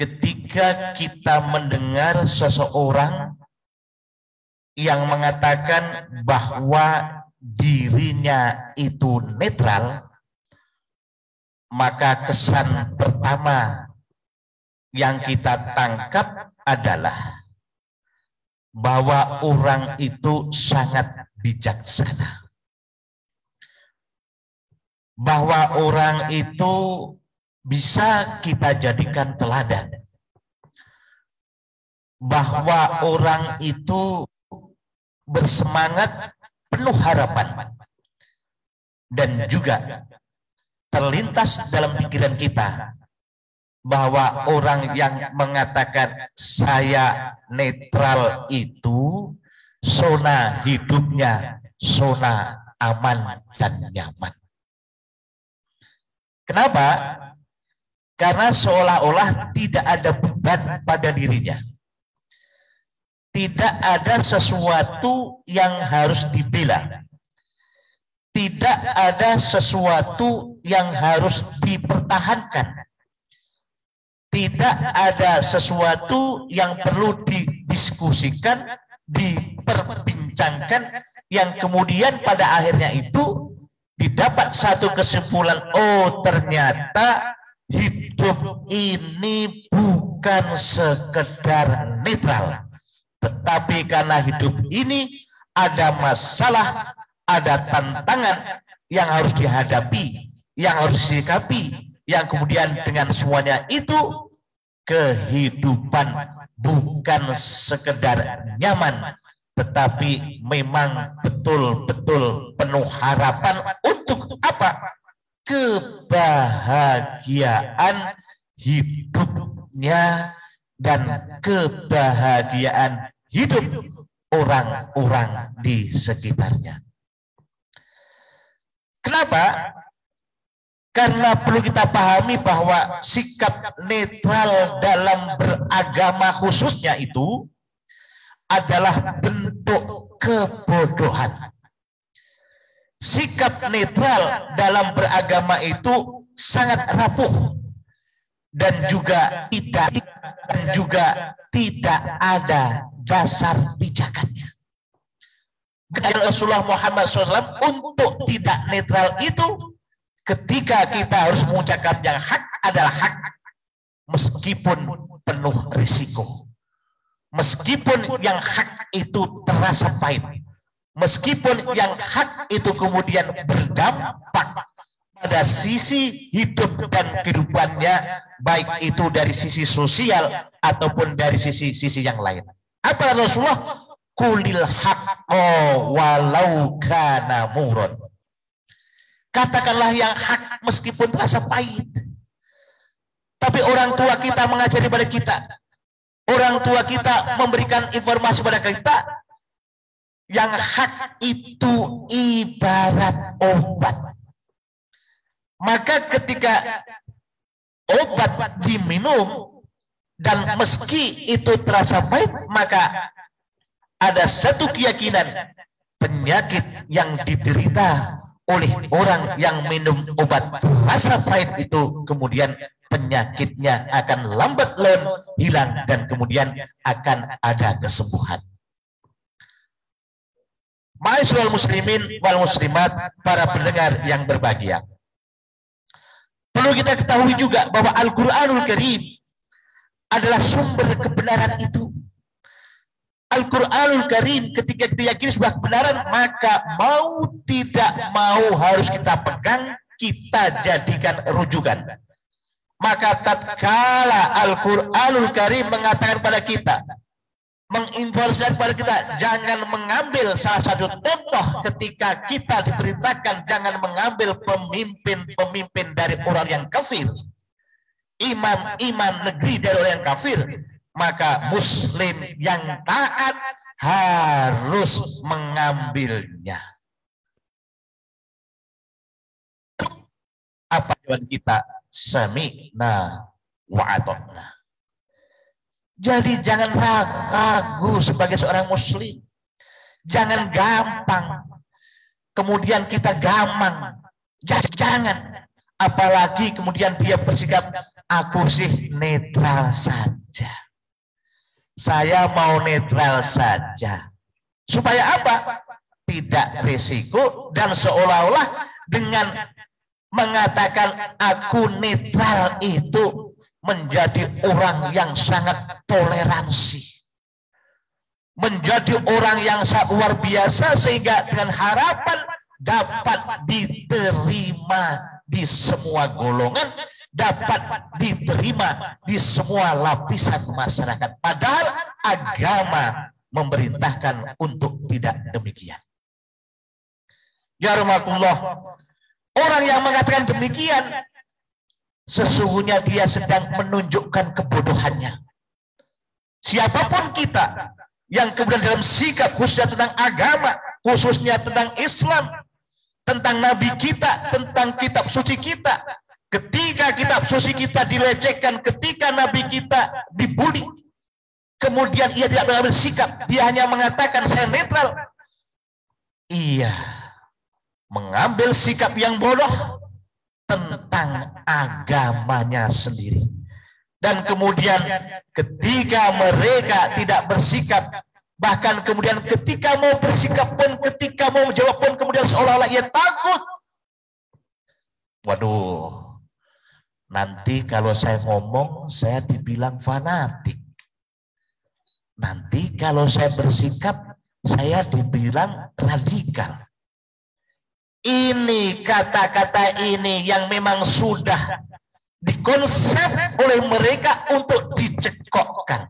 ketika kita mendengar seseorang yang mengatakan bahwa dirinya itu netral, maka kesan pertama yang kita tangkap adalah bahwa orang itu sangat bijaksana, bahwa orang itu bisa kita jadikan teladan, bahwa orang itu bersemangat, penuh harapan, dan juga terlintas dalam pikiran kita bahwa orang yang mengatakan saya netral itu zona hidupnya zona aman dan nyaman. Kenapa? Karena seolah-olah tidak ada beban pada dirinya. Tidak ada sesuatu yang harus dibela. Tidak ada sesuatu yang harus dipertahankan. Tidak ada sesuatu yang perlu didiskusikan, diperbincangkan, yang kemudian pada akhirnya itu didapat satu kesimpulan, oh ternyata hidup ini bukan sekedar netral, tetapi karena hidup ini ada masalah, ada tantangan yang harus dihadapi, yang harus disikapi, yang kemudian dengan semuanya itu kehidupan bukan sekedar nyaman, tetapi memang betul-betul penuh harapan untuk apa? Kebahagiaan hidupnya dan kebahagiaan hidup orang-orang di sekitarnya. Kenapa? Karena perlu kita pahami bahwa sikap netral dalam beragama khususnya itu adalah bentuk kebodohan. Sikap netral dalam beragama itu sangat rapuh dan juga tidak ada dasar pijakannya. Kata Rasulullah Muhammad SAW untuk tidak netral itu ketika kita harus mengucapkan yang hak adalah hak meskipun penuh risiko. Meskipun yang hak itu terasa pahit, meskipun yang hak itu kemudian berdampak pada sisi hidup dan kehidupannya, baik itu dari sisi sosial ataupun dari sisi yang lain. Apa Rasulullah? Kulil haqqo walau kana murun. Katakanlah yang hak meskipun terasa pahit. Tapi orang tua kita mengajari pada kita, orang tua kita memberikan informasi pada kita, yang hak itu ibarat obat. Maka ketika obat diminum dan meski itu terasa pahit, maka ada satu keyakinan penyakit yang diderita oleh orang yang minum obat rasa pahit itu kemudian penyakitnya akan lambat laun hilang dan kemudian akan ada kesembuhan. Ma'asyiral muslimin wal muslimat, para pendengar yang berbahagia. Perlu kita ketahui juga bahwa Al-Qur'anul Karim adalah sumber kebenaran itu. Al-Qur'anul Karim ketika kita yakini sebuah kebenaran, maka mau tidak mau harus kita pegang, kita jadikan rujukan. Maka tatkala Al-Qur'anul Karim mengatakan pada kita, menginformasikan kepada kita, jangan mengambil salah satu contoh ketika kita diperintahkan jangan mengambil pemimpin dari orang yang kafir, imam negeri dari orang yang kafir, maka muslim yang taat harus mengambilnya. Apa jawaban kita? Sami'na wa ata'na. Jadi jangan ragu sebagai seorang muslim. Jangan gampang. Kemudian kita gamang. Jangan. Apalagi kemudian dia bersikap aku sih netral saja. Saya mau netral saja. Supaya apa? Tidak risiko dan seolah-olah dengan mengatakan aku netral itu menjadi orang yang sangat toleransi. Menjadi orang yang sangat luar biasa sehingga dengan harapan dapat diterima di semua golongan, dapat diterima di semua lapisan masyarakat. Padahal agama memerintahkan untuk tidak demikian. Ya rahmatullah, orang yang mengatakan demikian sesungguhnya dia sedang menunjukkan kebodohannya. Siapapun kita yang kemudian dalam sikap khususnya tentang agama, khususnya tentang Islam, tentang Nabi kita, tentang kitab suci kita, ketika kitab suci kita dilecehkan, ketika Nabi kita dibully, kemudian ia tidak mengambil sikap, dia hanya mengatakan saya netral. Iya, mengambil sikap yang bodoh tentang agamanya sendiri. Dan kemudian ketika mereka tidak bersikap, bahkan kemudian ketika mau bersikap pun, ketika mau menjawab pun, kemudian seolah-olah ia takut. Waduh, nanti kalau saya ngomong, saya dibilang fanatik. Nanti kalau saya bersikap, saya dibilang radikal. Ini kata-kata ini yang memang sudah dikonsep oleh mereka untuk dicekokkan.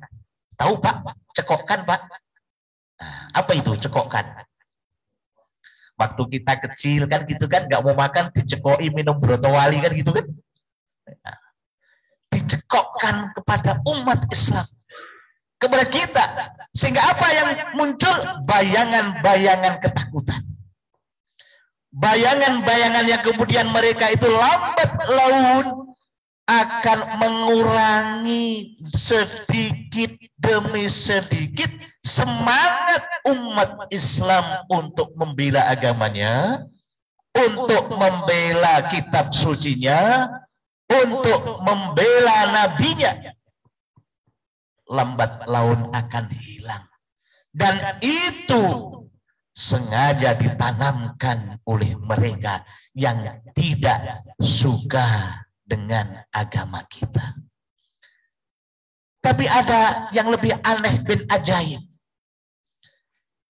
Tahu Pak? Cekokkan Pak? Apa itu cekokkan? Waktu kita kecil kan gitu kan, nggak mau makan dicekoi minum brotowali kan gitu kan? Dicekokkan kepada umat Islam, kepada kita, sehingga apa yang muncul? Bayangan-bayangan ketakutan. Bayangan-bayangan yang kemudian mereka itu lambat laun akan mengurangi sedikit demi sedikit semangat umat Islam untuk membela agamanya, untuk membela kitab sucinya, untuk membela nabinya. Lambat laun akan hilang. Dan itu sengaja ditanamkan oleh mereka yang tidak suka dengan agama kita. Tapi ada yang lebih aneh dan ajaib.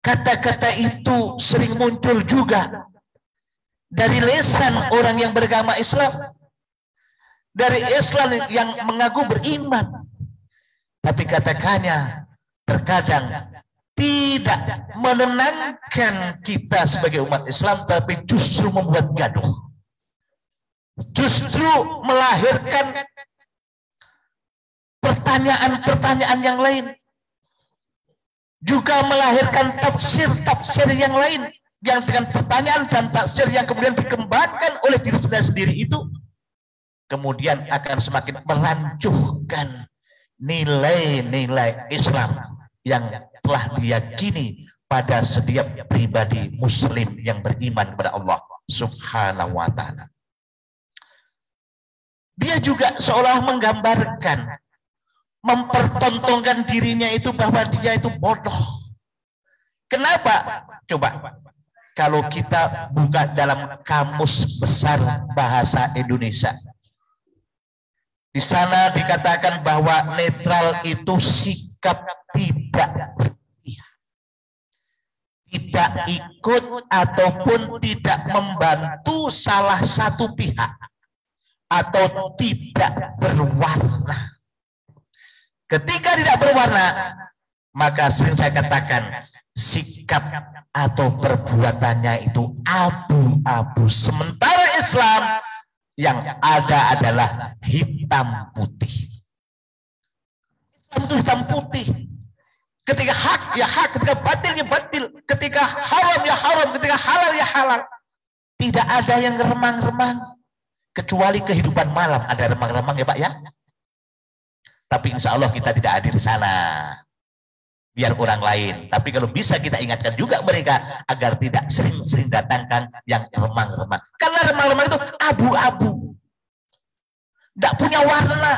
Kata-kata itu sering muncul juga dari lisan orang yang beragama Islam, dari Islam yang mengaku beriman. Tapi katakannya terkadang tidak menenangkan kita sebagai umat Islam, tapi justru membuat gaduh. Justru melahirkan pertanyaan-pertanyaan yang lain. Juga melahirkan tafsir-tafsir yang lain. Yang dengan pertanyaan dan tafsir yang kemudian dikembangkan oleh diri sendiri itu, kemudian akan semakin melanjutkan nilai-nilai Islam yang telah diyakini pada setiap pribadi muslim yang beriman kepada Allah Subhanahu wa ta'ala. Dia juga seolah menggambarkan, mempertontonkan dirinya itu bahwa dia itu bodoh. Kenapa? Coba kalau kita buka dalam Kamus Besar Bahasa Indonesia, di sana dikatakan bahwa netral itu sikap tidak berpihak, tidak ikut ataupun tidak membantu salah satu pihak, atau tidak berwarna. Ketika tidak berwarna, maka sering saya katakan sikap atau perbuatannya itu abu-abu. Sementara Islam yang ada adalah hitam putih. Islam itu hitam putih. Ketika hak ya hak, ketika batil ya batil, ketika haram ya haram, ketika halal ya halal. Tidak ada yang remang-remang. Kecuali kehidupan malam ada remang-remang ya Pak ya. Tapi insya Allah kita tidak hadir di sana. Biar orang lain. Tapi kalau bisa kita ingatkan juga mereka agar tidak sering-sering datangkan yang remang-remang. Karena remang-remang itu abu-abu. Tidak punya warna.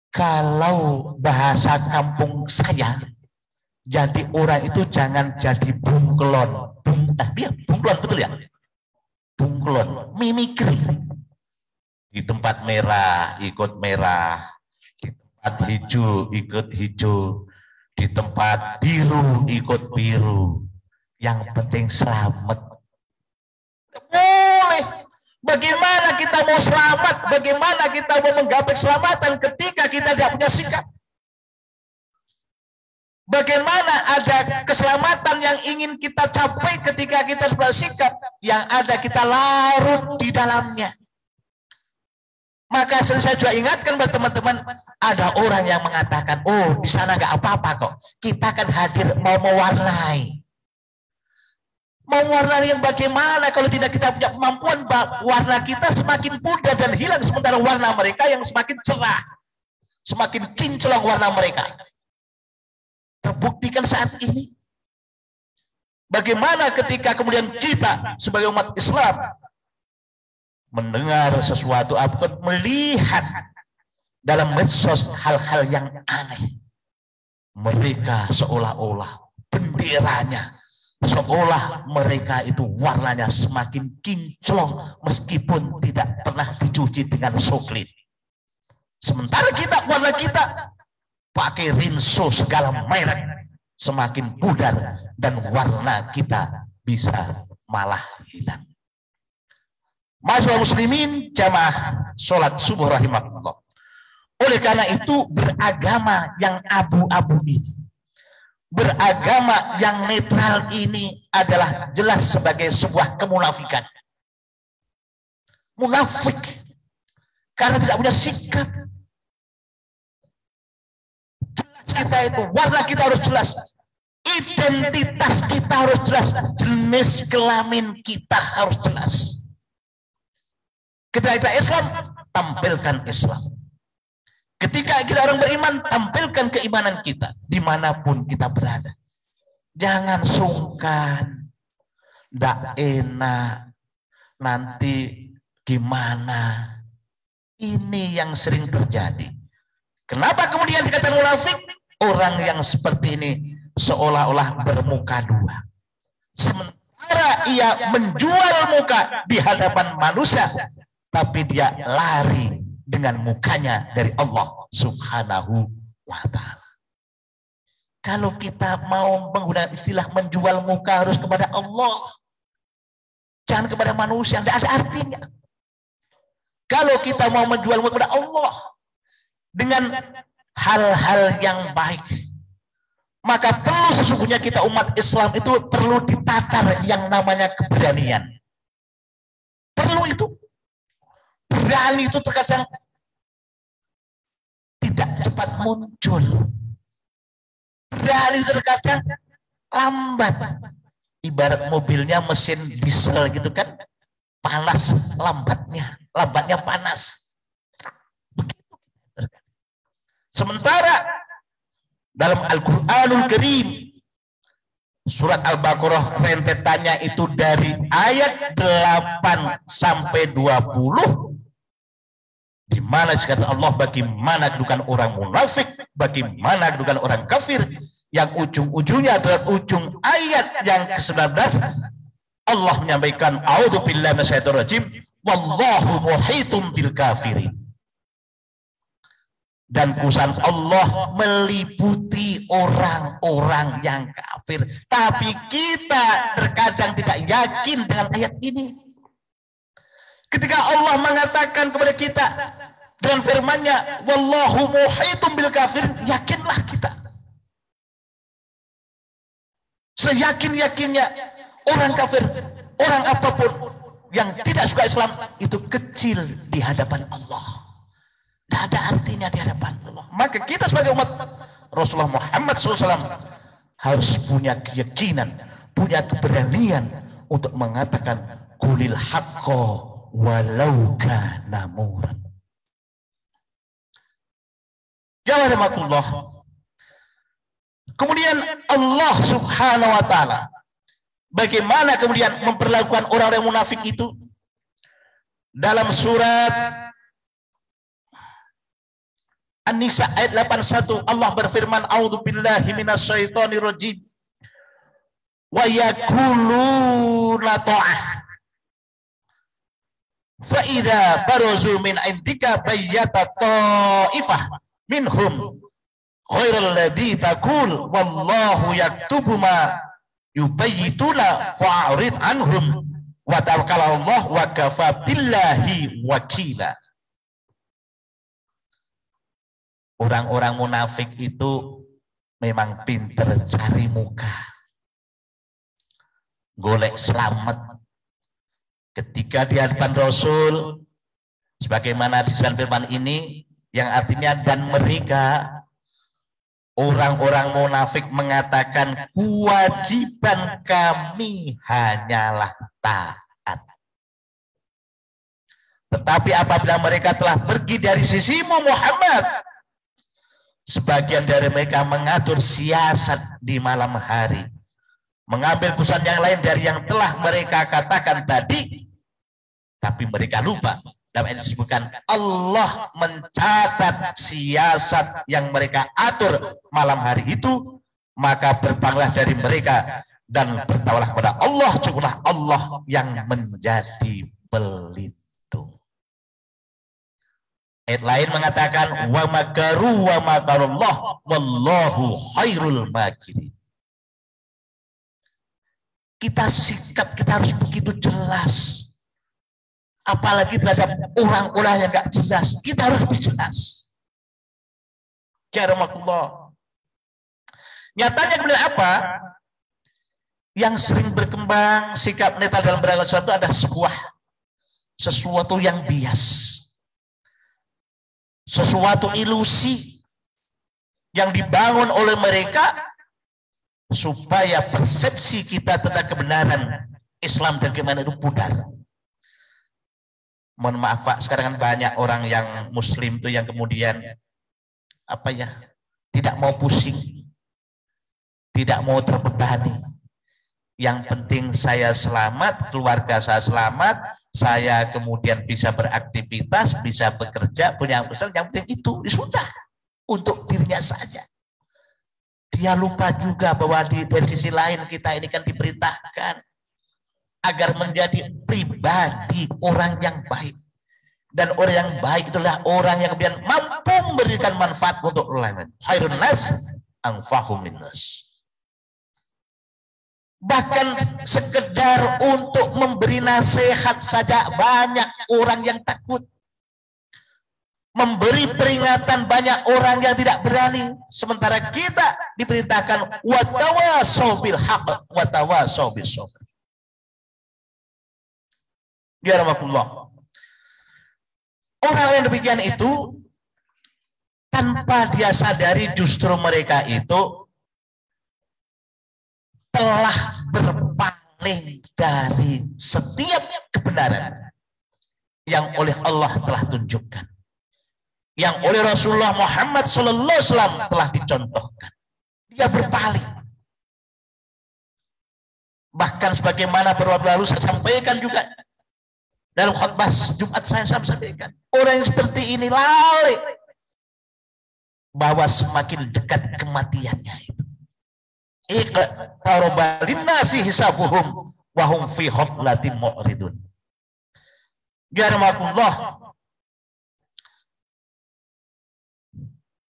Kalau bahasa kampung saya, jadi orang itu jangan jadi bunglon. Bunglon betul ya? Bunglon, mimikri. Di tempat merah ikut merah, di tempat hijau ikut hijau, di tempat biru ikut biru. Yang penting selamat. Boleh. Bagaimana kita mau selamat? Bagaimana kita mau menggapai keselamatan ketika kita tidak punya sikap? Bagaimana ada keselamatan yang ingin kita capai ketika kita bersikap? Yang ada kita larut di dalamnya. Maka saya juga ingatkan buat teman-teman, ada orang yang mengatakan, oh di sana nggak apa-apa kok. Kita kan hadir mau mewarnai. Mewarnai yang bagaimana kalau tidak kita punya kemampuan, warna kita semakin pudar dan hilang, sementara warna mereka yang semakin cerah, semakin kinclong warna mereka. Terbuktikan saat ini. Bagaimana ketika kemudian kita sebagai umat Islam mendengar sesuatu ataupun melihat dalam medsos hal-hal yang aneh, mereka seolah-olah benderanya, seolah mereka itu warnanya semakin kinclong meskipun tidak pernah dicuci dengan soklin. Sementara kita, warna kita pakai rinso segala merek, semakin pudar dan warna kita bisa malah hilang. Masyaallah muslimin jamaah sholat subuh rahimakumullah. Oleh karena itu beragama yang abu-abu ini, beragama yang netral ini adalah jelas sebagai sebuah kemunafikan. Munafik karena tidak punya sikap. Jelas kita itu, warna kita harus jelas, identitas kita harus jelas, jenis kelamin kita harus jelas. Ketika kita Islam, tampilkan Islam. Ketika kita orang beriman, tampilkan keimanan kita dimanapun kita berada. Jangan sungkan, tidak enak, nanti gimana. Ini yang sering terjadi. Kenapa kemudian dikatakan munafik? Orang yang seperti ini seolah-olah bermuka dua. Sementara ia menjual muka di hadapan manusia, tapi dia lari dengan mukanya dari Allah Subhanahu wa ta'ala. Kalau kita mau menggunakan istilah menjual muka harus kepada Allah, jangan kepada manusia, tidak ada artinya. Kalau kita mau menjual muka kepada Allah dengan hal-hal yang baik, maka perlu sesungguhnya kita umat Islam itu perlu ditatar yang namanya keberanian. Perlu itu. Berani itu terkadang tidak cepat muncul. Berani terkadang lambat. Ibarat mobilnya mesin diesel gitu kan, panas lambatnya panas. Begitu. Sementara dalam Al-Qur'anul Karim surat Al-Baqarah rentetannya itu dari ayat 8 sampai 20, di mana dikatakan Allah bagaimana kedudukan orang munafik, bagaimana kedudukan orang kafir, yang ujung-ujungnya adalah ujung ayat yang ke-19. Allah menyampaikan a'udzubillahi minasyaitonir rajim, wallahu muhitum bil kafirin. Dan kusan Allah meliputi orang-orang yang kafir. Tapi kita terkadang tidak yakin dengan ayat ini. Ketika Allah mengatakan kepada kita dengan firman-Nya, wallahu muhitum bil kafirin, yakinlah kita. Seyakin-yakinnya orang kafir, orang apapun yang tidak suka Islam itu kecil di hadapan Allah. Tidak ada artinya di hadapan Allah. Maka kita sebagai umat Rasulullah Muhammad SAW harus punya keyakinan, punya keberanian untuk mengatakan qulil haqqo walau kana muran. Jazakumullah. Kemudian Allah Subhanahu wa taala bagaimana kemudian memperlakukan orang-orang munafik itu? dalam surat An-Nisa ayat 81 Allah berfirman, a'udzubillahi minasyaitonirrajim wa yaquluna ta'ah fa idza barazu min indika bayyata ta'ifah minhum ghairal ladzi taqul wallahu yaktubu ma yubayyituna fa'rid anhum wa tawakkalallah wa kafa billahi wakila. Orang-orang munafik itu memang pinter cari muka, golek selamat ketika di hadapan Rasul, sebagaimana di dalam firman ini yang artinya dan mereka orang-orang munafik mengatakan kewajiban kami hanyalah taat. Tetapi apabila mereka telah pergi dari sisimu Muhammad, sebagian dari mereka mengatur siasat di malam hari, mengambil keputusan yang lain dari yang telah mereka katakan tadi, tapi mereka lupa. Dalam ayat disebutkan Allah mencatat siasat yang mereka atur malam hari itu, maka berpanglah dari mereka dan bertawalah kepada Allah, cukuplah Allah yang menjadi pelindung. Ayat lain mengatakan wa makaru wa makarullah wallahu khairul makirin. Sikap kita harus begitu jelas. Apalagi terhadap orang-orang yang gak jelas, kita harus lebih jelas. Jaramakullah. Nyatanya kemudian apa? Yang sering berkembang sikap netral dalam beragama itu adalah sesuatu yang bias, sesuatu ilusi yang dibangun oleh mereka supaya persepsi kita tentang kebenaran Islam dan keimanan itu pudar. Mohon maaf Pak, sekarang kan banyak orang yang muslim tuh yang kemudian tidak mau pusing, tidak mau terbebani. Yang penting saya selamat, keluarga saya selamat, saya kemudian bisa beraktivitas, bisa bekerja, punya usaha, yang penting itu sudah untuk dirinya saja. Dia lupa juga bahwa dari sisi lain kita ini kan diperintahkan agar menjadi pribadi orang yang baik. Dan orang yang baik itulah orang yang kemudian mampu memberikan manfaat untuk orang lain. Khairun nas anfa'uhum linnas. Bahkan sekedar untuk memberi nasihat saja banyak orang yang takut. Memberi peringatan banyak orang yang tidak berani. Sementara kita diperintahkan watawasau bil haqq watawasau bis sabr. Ya rahmatullah. Orang yang demikian itu tanpa dia sadari justru mereka itu telah berpaling dari setiap kebenaran yang oleh Allah telah tunjukkan, yang oleh Rasulullah Muhammad SAW telah dicontohkan. Dia berpaling. Bahkan sebagaimana beberapa lalu saya sampaikan juga dalam khutbah Jumat saya sampaikan, orang yang seperti ini lalai bahwa semakin dekat kematiannya itu. Iqtarobalin nasi hisabuhum wahum fi ghaflatin mu'ridun. Yaramakullah.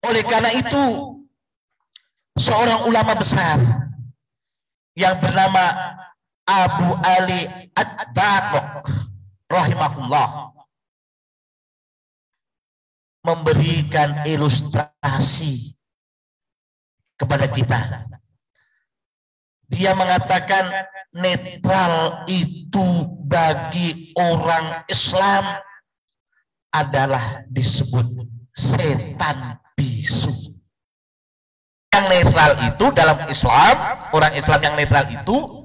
Oleh karena itu seorang ulama besar yang bernama Abu Ali Ad-Daqiq rahimahullah memberikan ilustrasi kepada kita. Dia mengatakan netral itu bagi orang Islam adalah disebut setan bisu. Yang netral itu dalam Islam, orang Islam yang netral itu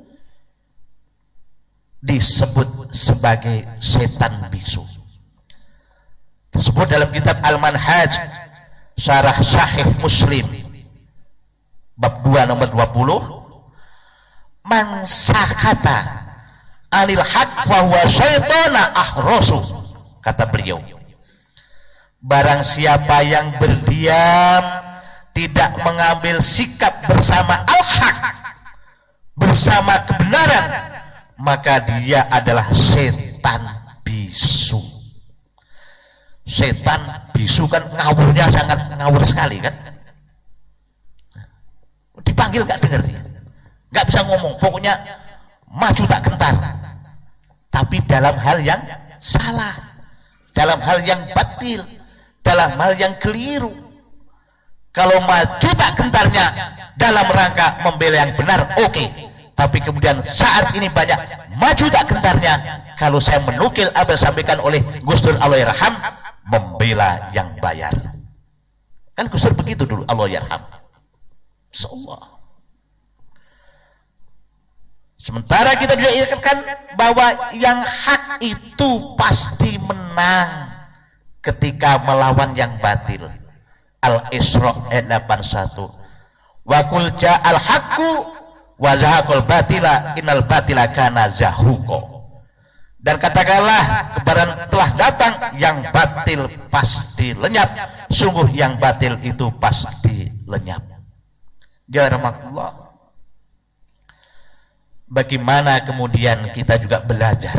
disebut sebagai setan bisu. Disebut dalam kitab Al-Manhaj Syarah Sahih Muslim bab 2 nomor 20, man sakata anil haq fa huwa syaitana ahrasu Kata beliau, barang siapa yang berdiam, tidak mengambil sikap bersama al-haq, bersama kebenaran, maka dia adalah setan bisu. Setan bisu kan ngawurnya sangat ngawur sekali kan. Dipanggil gak dengar dia, gak bisa ngomong, pokoknya maju tak gentar. Tapi dalam hal yang salah, dalam hal yang batil, dalam hal yang keliru. Kalau maju tak gentarnya dalam rangka membela yang benar, oke. Tapi kemudian saat ini banyak maju tak gentarnya, kalau saya menukil apa yang disampaikan oleh Gus Dur Allahyarham, membela yang bayar. Kan Gus Dur begitu dulu, Allahyarham. Insyaallah. Sementara kita juga ingatkan bahwa yang hak itu pasti menang ketika melawan yang batil. Al-Isra ayat 81. Wa qul ja'al haqqu wa zahaqal batila innal batila kana zahuqa. Dan katakanlah kebenaran telah datang, yang batil pasti lenyap, sungguh yang batil itu pasti lenyap. Ya rahmatullah. Bagaimana kemudian kita juga belajar,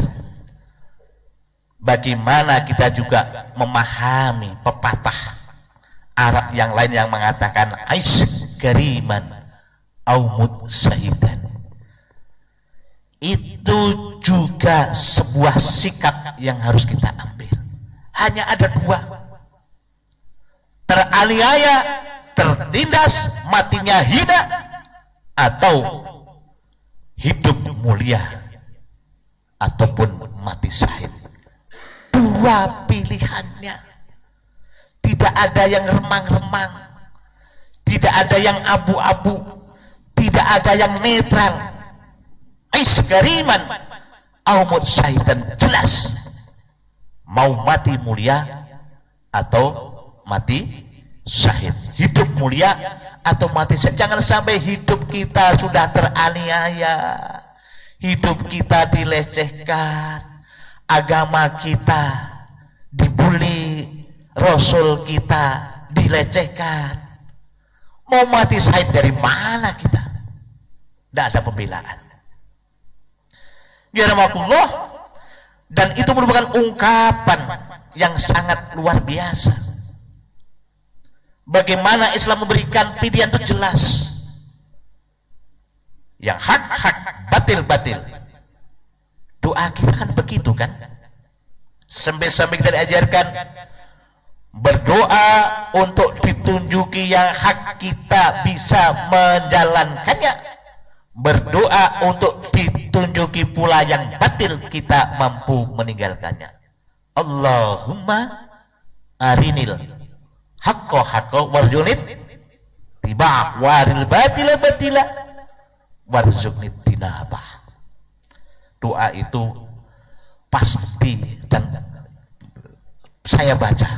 bagaimana kita juga memahami pepatah Arab yang lain yang mengatakan aish kariman au mut syahidan. Itu juga sebuah sikap yang harus kita ambil. Hanya ada dua: teraniaya, tertindas, matinya hina, atau hidup mulia ataupun mati syahid. Dua pilihannya, tidak ada yang remang-remang, tidak ada yang abu-abu, tidak ada yang netral. Ais kariman au mut syahidan, jelas mau mati mulia atau mati syahid, hidup mulia atau mati syahid. Jangan sampai hidup kita sudah teraniaya, hidup kita dilecehkan, agama kita dibuli, Rasul kita dilecehkan. Mau mati syahid dari mana kita? Tidak ada pembelaan. Ya rahmatullah. Dan itu merupakan ungkapan yang sangat luar biasa. Bagaimana Islam memberikan pilihan itu jelas. Yang hak-hak, batil-batil. Doa kita kan begitu kan? Sampai-sampai kita diajarkan berdoa untuk ditunjuki yang hak, kita bisa menjalankannya. Berdoa untuk ditunjuki pula yang batil, kita mampu meninggalkannya. Allahumma arinil haqqo haqqo warjunit tiba' waril batila batila warzuqnit tinabah. Doa itu pasti dan saya baca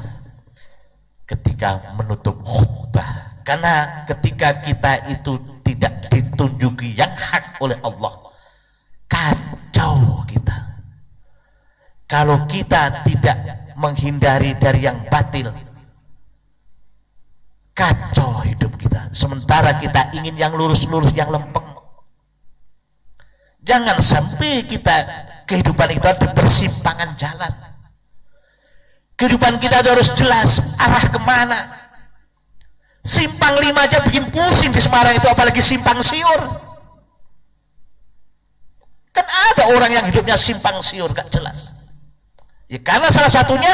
ketika menutup khutbah, karena ketika kita itu tidak ditunjuki yang hak oleh Allah, kacau kita. Kalau kita tidak menghindari dari yang batil, kacau hidup kita. Sementara kita ingin yang lurus-lurus, yang lempeng. Jangan sampai kita kehidupan kita di persimpangan jalan. Kehidupan kita harus jelas arah kemana. Simpang 5 aja bikin pusing di Semarang itu, apalagi simpang siur. Kan ada orang yang hidupnya simpang siur, gak jelas. Ya karena salah satunya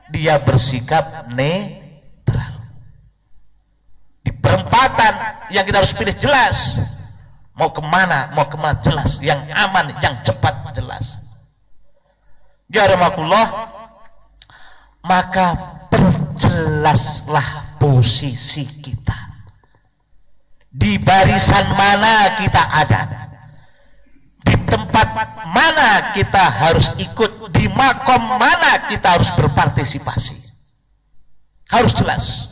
dia bersikap netral. Di perempatan yang kita harus pilih jelas. Mau kemana jelas. Yang aman, yang cepat jelas. Ya rahmatullah. Maka perjelaslah posisi kita, di barisan mana kita ada, di tempat mana kita harus ikut, di makom mana kita harus berpartisipasi. Harus jelas.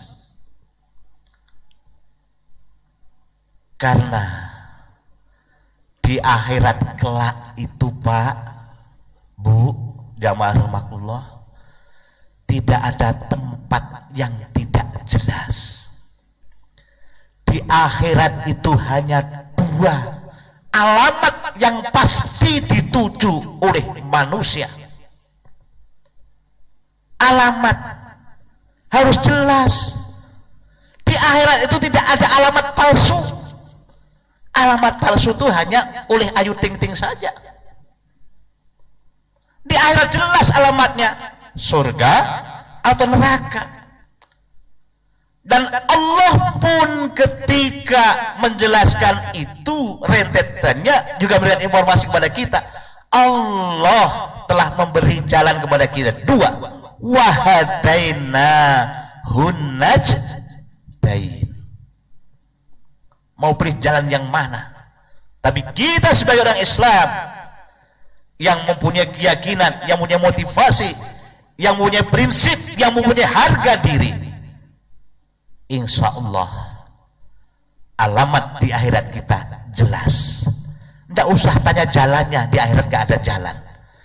Karena di akhirat kelak itu Pak, Bu, jamaah rahmatullah, tidak ada tempat yang tidak jelas. Di akhirat itu hanya dua alamat yang pasti dituju oleh manusia. Alamat harus jelas. Di akhirat itu tidak ada alamat palsu. Alamat palsu itu hanya oleh Ayu Ting Ting saja. Di akhirat jelas alamatnya, surga atau neraka. Dan Allah pun ketika menjelaskan itu, rentetannya juga memberikan informasi kepada kita. Allah telah memberi jalan kepada kita dua. Wahadaina hunajdain. Mau pilih jalan yang mana? Tapi kita sebagai orang Islam yang mempunyai keyakinan, yang mempunyai motivasi, yang mempunyai prinsip, yang mempunyai harga diri, insya Allah alamat di akhirat kita jelas. Tidak usah tanya jalannya, di akhirat nggak ada jalan,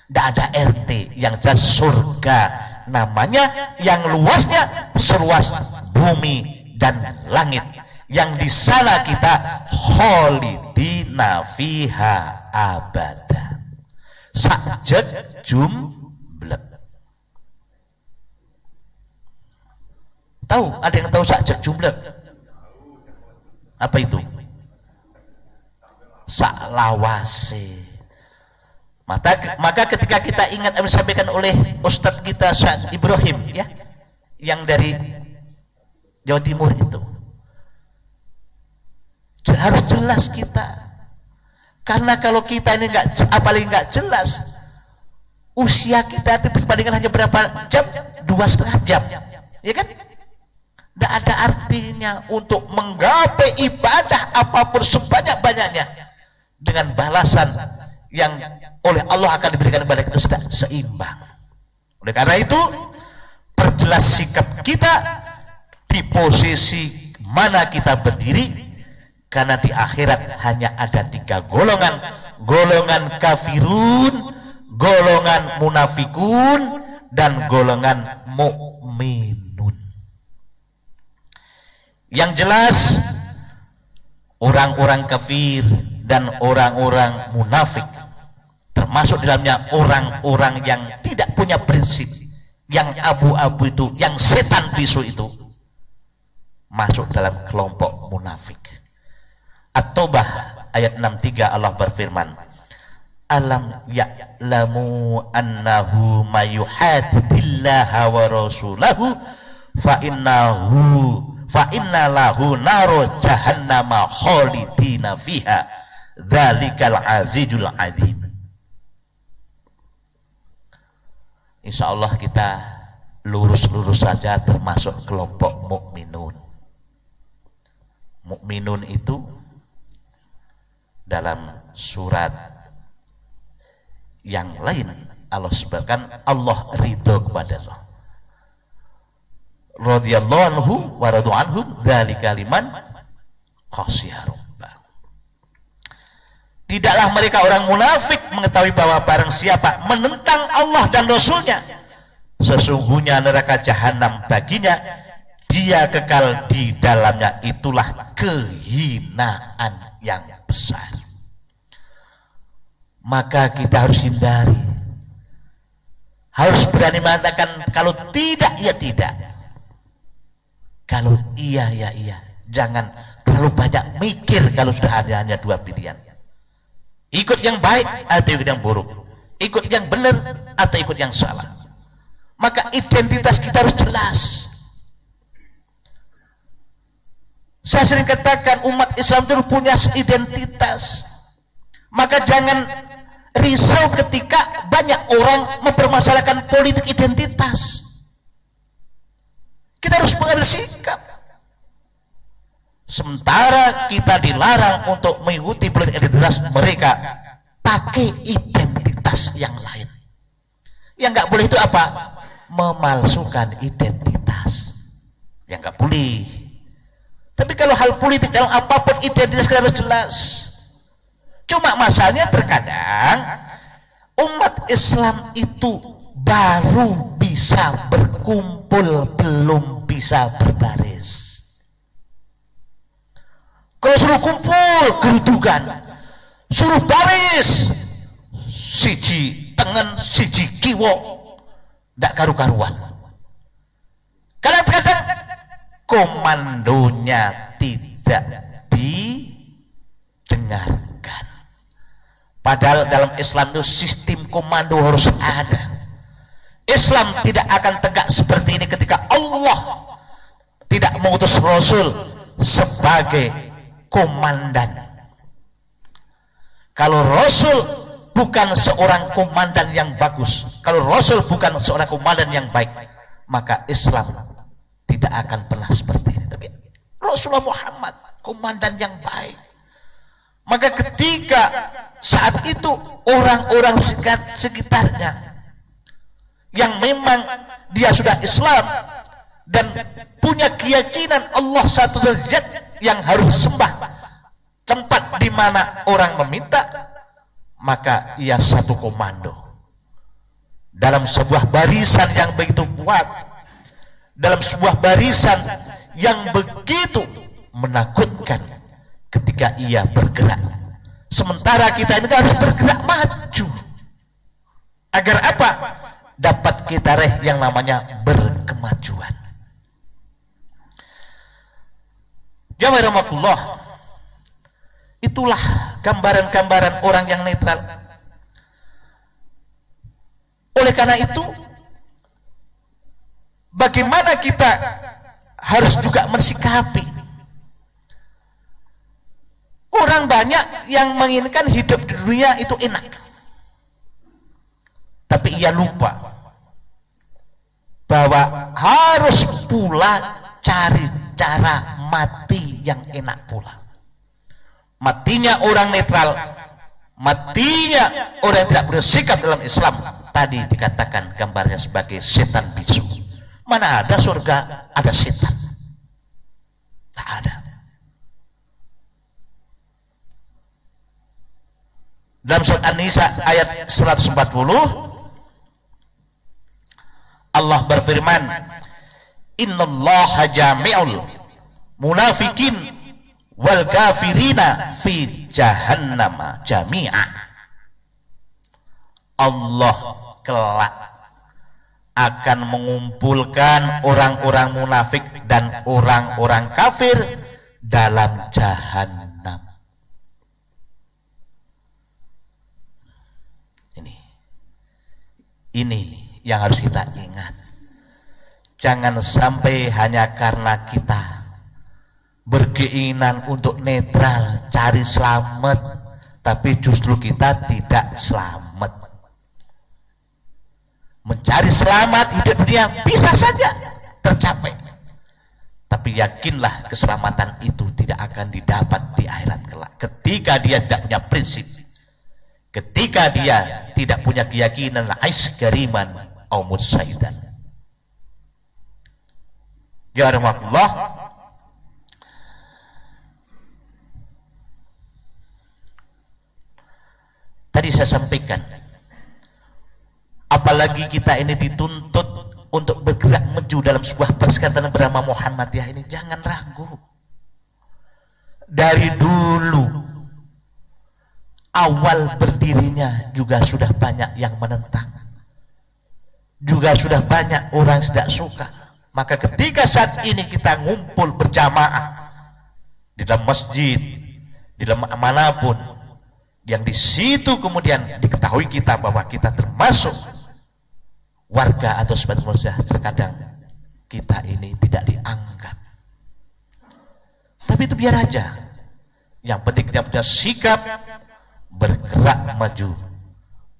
tidak ada RT, yang jelas surga namanya, yang luasnya seluas bumi dan langit, yang di sana kita kholidina fiha abada. Sajad jumblek. Tahu? Ada yang tahu sajad jumblek? Apa itu? Saklawase. Maka ketika kita ingat yang disampaikan oleh Ustadz kita Syekh Ibrahim, ya, yang dari Jawa Timur itu, harus jelas kita. Karena kalau kita ini apalagi nggak jelas, usia kita itu perbandingan hanya berapa jam? 2,5 jam, ya kan? Tidak ada artinya untuk menggapai ibadah apapun sebanyak-banyaknya dengan balasan yang oleh Allah akan diberikan kepada kita sudah seimbang. Oleh karena itu, perjelas sikap kita di posisi mana kita berdiri. Karena di akhirat hanya ada 3 golongan. Golongan kafirun, golongan munafikun, dan golongan mukminun. Yang jelas, orang-orang kafir dan orang-orang munafik, termasuk dalamnya orang-orang yang tidak punya prinsip, yang abu-abu itu, yang setan bisu itu, masuk dalam kelompok munafik. At-Taubah ayat 63 Allah berfirman, alam ya'lamu annahu mayuhadidillaha wa rasulahu fa inna lahu naru jahannama khalidina fiha dzalikal azizul azim. Insyaallah kita lurus-lurus saja termasuk kelompok mukminun. Mukminun itu dalam surat yang lain Allah sebutkan Allah ridho kepada Allah. Radhiyallahu anhu wa radu anhum dzalika liman khasyiya rabbah. Tidaklah mereka orang munafik mengetahui bahwa barang siapa menentang Allah dan Rasulnya, sesungguhnya neraka jahanam baginya, dia kekal di dalamnya, itulah kehinaan yang besar. Maka kita harus hindari, harus berani mengatakan kalau tidak ya tidak, kalau iya ya iya. Jangan terlalu banyak mikir kalau sudah ada hanya 2 pilihan, ikut yang baik atau ikut yang buruk, ikut yang benar atau ikut yang salah. Maka identitas kita harus jelas. Saya sering katakan umat Islam itu punya identitas. Maka jangan risau ketika banyak orang mempermasalahkan politik identitas. Kita harus mengambil sikap. Sementara kita dilarang untuk mengikuti politik identitas, mereka pakai identitas yang lain. Yang nggak boleh itu apa? Memalsukan identitas. Yang nggak boleh. Tapi kalau hal politik dalam apapun identitas kita harus jelas. Cuma masalahnya terkadang umat Islam itu baru bisa berkumpul kumpul belum bisa berbaris. Kalau suruh kumpul gerudukan, suruh baris siji tengen siji kiwo ndak karu-karuan. Kadang-kadang komandonya tidak didengarkan. Padahal dalam Islam itu sistem komando harus ada. Islam tidak akan tegak seperti ini ketika Allah tidak mengutus Rasul sebagai komandan. Kalau Rasul bukan seorang komandan yang bagus, kalau Rasul bukan seorang komandan yang baik, maka Islam tidak akan pernah seperti ini. Tapi Rasulullah Muhammad komandan yang baik. Maka ketika saat itu orang-orang sekitarnya yang memang dia sudah Islam dan punya keyakinan Allah satu zat yang harus sembah, tempat di mana orang meminta, maka ia satu komando dalam sebuah barisan yang begitu kuat, dalam sebuah barisan yang begitu menakutkan ketika ia bergerak. Sementara kita ini harus bergerak maju. Agar apa? Dapat kita raih yang namanya berkemajuan. Jamaah rahmatullah, itulah gambaran-gambaran orang yang netral. Oleh karena itu, bagaimana kita harus juga mensikapi orang banyak yang menginginkan hidup di dunia itu enak, tapi ia lupa bahwa harus pula cari cara mati yang enak pula. Matinya orang netral, matinya orang yang tidak bersikap dalam Islam, tadi dikatakan gambarnya sebagai setan bisu. Mana ada surga ada setan? Tak ada. Dalam surat An-Nisa ayat 140 Allah berfirman, innallaha jami'ul munafikin wal kafirina fi jahannama jami'a. Allah kelak akan mengumpulkan orang-orang munafik dan orang-orang kafir dalam jahannam. Ini yang harus kita ingat. Jangan sampai hanya karena kita berkeinginan untuk netral, cari selamat, tapi justru kita tidak selamat. Mencari selamat hidup dunia bisa saja tercapai, tapi yakinlah keselamatan itu tidak akan didapat di akhirat kelak. Ketika dia tidak punya prinsip, ketika dia tidak punya keyakinan ais kariman au mutsaidan. Ya rahmatullah, tadi saya sampaikan, apalagi kita ini dituntut untuk bergerak maju dalam sebuah persekatan bernama Muhammadiyah ini, jangan ragu. Dari dulu awal berdirinya juga sudah banyak yang menentang, juga sudah banyak orang yang tidak suka. Maka ketika saat ini kita ngumpul berjamaah di dalam masjid, di dalam manapun, yang di situ kemudian diketahui kita bahwa kita termasuk warga atau sebagai manusia, terkadang kita ini tidak dianggap. Tapi itu biar aja. Yang penting kita punya sikap bergerak maju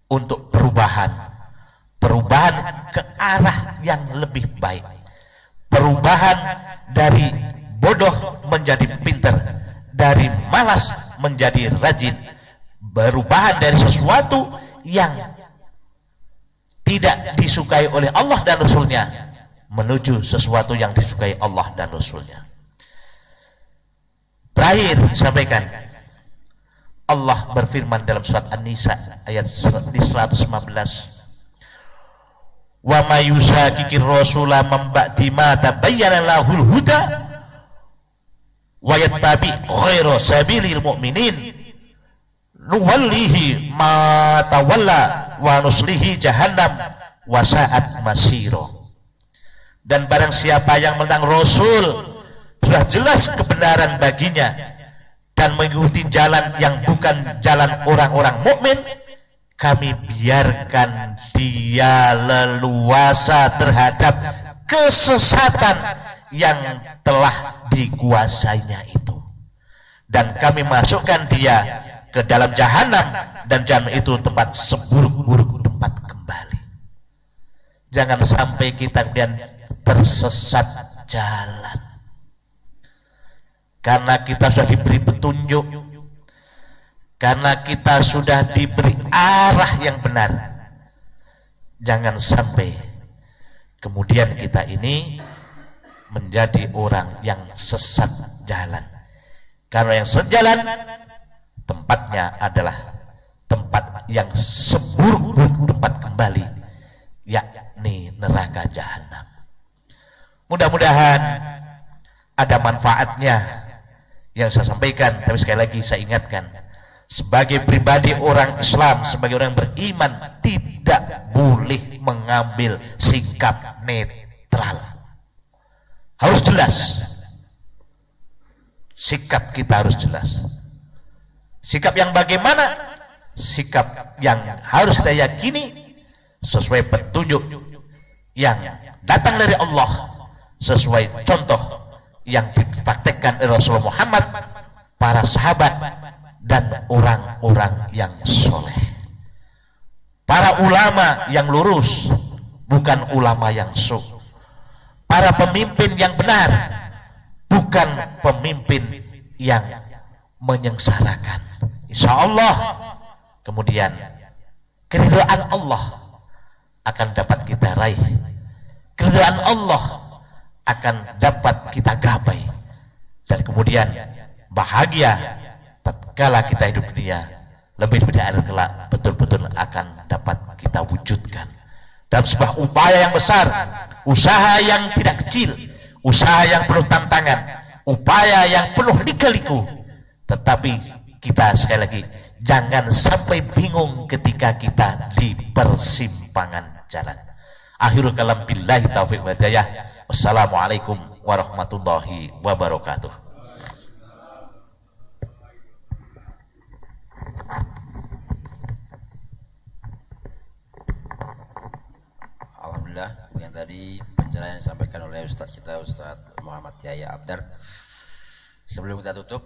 untuk perubahan ke arah yang lebih baik, perubahan dari bodoh menjadi pintar, dari malas menjadi rajin, perubahan dari sesuatu yang tidak disukai oleh Allah dan Rasulnya menuju sesuatu yang disukai Allah dan Rasulnya. Terakhir sampaikan, Allah berfirman dalam surat An-Nisa ayat 115, wa may yushaqiqir rasula min ba'di ma tabayyana lahul huda wa yattabi ghaira sabilil mu'minin nuwallihi ma tawalla wa nuslihi jahannam wa sa'at masiro. Dan barang siapa yang menentang Rasul, sudah jelas kebenaran baginya dan mengikuti jalan yang bukan jalan orang-orang mukmin, kami biarkan dia leluasa terhadap kesesatan yang telah dikuasainya itu, dan kami masukkan dia ke dalam jahanam, dan jahanam itu tempat seburuk-buruk tempat kembali. Jangan sampai kita kemudian tersesat jalan karena kita sudah diberi petunjuk, karena kita sudah diberi arah yang benar. Jangan sampai kemudian kita ini menjadi orang yang sesat jalan, karena yang sejalan tempatnya adalah tempat yang seburuk-buruk tempat kembali, yakni neraka jahanam. Mudah-mudahan ada manfaatnya yang saya sampaikan, tapi sekali lagi saya ingatkan, sebagai pribadi orang Islam, sebagai orang beriman, tidak boleh mengambil sikap netral. Harus jelas. Sikap kita harus jelas. Sikap yang bagaimana? Sikap yang harus kita yakini sesuai petunjuk yang datang dari Allah, sesuai contoh yang dipraktekkan oleh Rasulullah Muhammad, para sahabat, dan orang-orang yang soleh, para ulama yang lurus, bukan ulama yang su', para pemimpin yang benar, bukan pemimpin yang menyengsarakan. Insya Allah kemudian keridhaan Allah akan dapat kita raih, keridhaan Allah akan dapat kita gapai, dan kemudian bahagia tatkala kita hidup dunia, lebih dari akhir kelak betul-betul akan dapat kita wujudkan dalam sebuah upaya yang besar, usaha yang tidak kecil, usaha yang penuh tantangan, upaya yang penuh lika-liku. Tetapi kita sekali lagi jangan sampai bingung ketika kita di persimpangan jalan. Akhirul kalam billahi taufiq wal hidayah. Wassalamualaikum warahmatullahi wabarakatuh. Alhamdulillah, yang tadi pencerahan yang disampaikan oleh Ustadz kita, Ustadz Muhammad Yahya Abdar. Sebelum kita tutup,